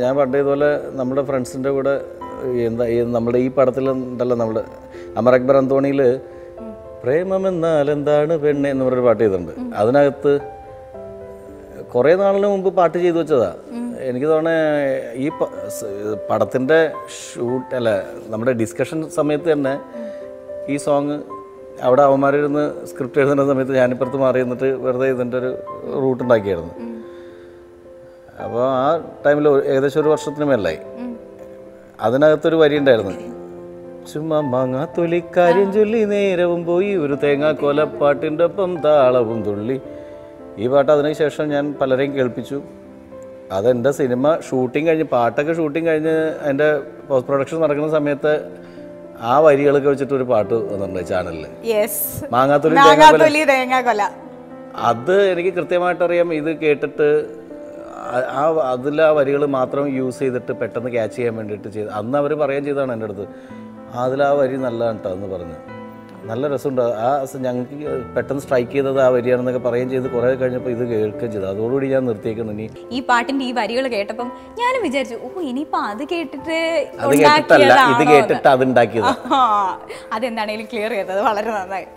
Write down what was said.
ഞാൻ പണ്ട് ഇതുപോലെ നമ്മുടെ ഫ്രണ്ട്സിൻ്റെ കൂടെ എന്താ നമ്മുടെ ഈ പടത്തിലുണ്ടല്ലോ നമ്മുടെ അമർ അക്ബർ അന്തോണിയിൽ പ്രേമമെന്നാൽ എന്താണ് പെണ്ണ് എന്ന് പറഞ്ഞൊരു പാട്ട് ചെയ്തിട്ടുണ്ട്. അതിനകത്ത് കുറേ നാളിന് മുമ്പ് പാട്ട് ചെയ്തു വെച്ചതാ. എനിക്ക് തോന്നണേ ഈ പടത്തിൻ്റെ നമ്മുടെ ഡിസ്കഷൻ സമയത്ത് തന്നെ ഈ സോങ് അവിടെ അവന്മാരിരുന്ന് സ്ക്രിപ്റ്റ് എഴുതുന്ന സമയത്ത് ഞാനിപ്പുറത്ത് മാറി നിന്നിട്ട് വെറുതെ ഇതിൻ്റെ ഒരു റൂട്ടുണ്ടാക്കിയായിരുന്നു. അപ്പോൾ ആ ടൈമിൽ ഏകദേശം ഒരു വർഷത്തിന് മേലായി. അതിനകത്തൊരു വരി ഉണ്ടായിരുന്നു, ചുമ്മാ മാങ്ങാത്തൊലിക്കാര്യം ചൊല്ലി നേരവും പോയി ഒരു തേങ്ങാ കൊലപ്പാട്ടിൻ്റെ ഒപ്പം താളവും തുള്ളി. ഈ പാട്ട് അതിനുശേഷം ഞാൻ പലരെയും കേൾപ്പിച്ചു. അതെൻ്റെ സിനിമ ഷൂട്ടിങ് കഴിഞ്ഞ് പാട്ടൊക്കെ ഷൂട്ടിങ് കഴിഞ്ഞ് അതിൻ്റെ പോസ്റ്റ് പ്രൊഡക്ഷൻ നടക്കുന്ന സമയത്ത് ആ വരികളൊക്കെ വെച്ചിട്ട് ഒരു പാട്ട് വന്നിട്ടുണ്ട് ചാനലിൽ, മാങ്ങാത്തൊലി തേങ്ങാക്കൊല. അത് എനിക്ക് കൃത്യമായിട്ടറിയാം. ഇത് കേട്ടിട്ട് അതിൽ ആ വരികൾ മാത്രം യൂസ് ചെയ്തിട്ട് പെട്ടെന്ന് ക്യാച്ച് ചെയ്യാൻ വേണ്ടിയിട്ട് ചെയ്ത് അന്ന് അവർ പറയുകയും ചെയ്തതാണ് എൻ്റെ അടുത്ത്, അതിൽ ആ വരി നല്ലതാണ് കേട്ടോ എന്ന് പറഞ്ഞു. നല്ല രസമുണ്ട്. ആ ഞങ്ങൾക്ക് പെട്ടെന്ന് സ്ട്രൈക്ക് ചെയ്തത് ആ വരിയാണെന്നൊക്കെ പറയുകയും ചെയ്ത് കുറേ കഴിഞ്ഞപ്പോൾ ഇത് കേൾക്കുകയും ചെയ്തു. അതോടുകൂടി ഞാൻ നിർത്തിയേക്കുന്നു. ഇനി ഈ പാട്ടിന്റെ ഈ വരികൾ കേട്ടപ്പം ഞാനും വിചാരിച്ചു, ഓ ഇനിയിപ്പോ അത് കേട്ടിട്ട് ഇത് കേട്ടിട്ട് അത് ഉണ്ടാക്കിയത്. അതെന്താണെങ്കിലും ക്ലിയർ ചെയ്തത് വളരെ നന്നായി.